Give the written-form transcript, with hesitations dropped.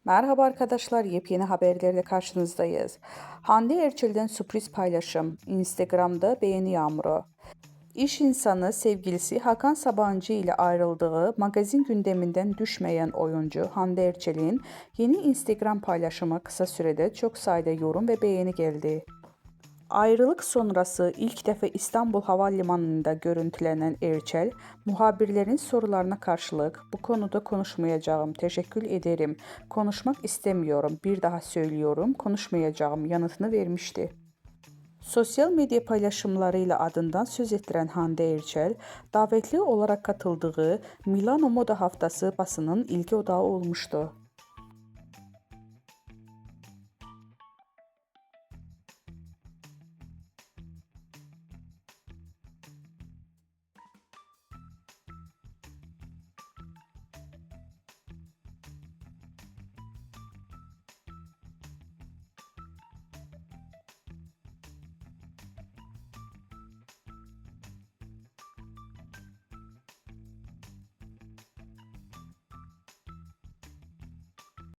Merhaba arkadaşlar, yepyeni haberlerle karşınızdayız. Hande Erçel'den sürpriz paylaşım, Instagram'da beğeni yağmuru. İş insanı sevgilisi Hakan Sabancı ile ayrıldığı magazin gündeminden düşmeyen oyuncu Hande Erçel'in yeni Instagram paylaşımı kısa sürede çok sayıda yorum ve beğeni geldi. Ayrılık sonrası ilk defa İstanbul Havalimanı'nda görüntülenen Erçel, muhabirlerin sorularına karşılık "Bu konuda konuşmayacağım, teşekkür ederim, konuşmak istemiyorum, bir daha söylüyorum, konuşmayacağım" yanıtını vermişti. Sosyal medya paylaşımlarıyla adından söz ettiren Hande Erçel, davetli olarak katıldığı Milano Moda Haftası basının ilgi odağı olmuştu.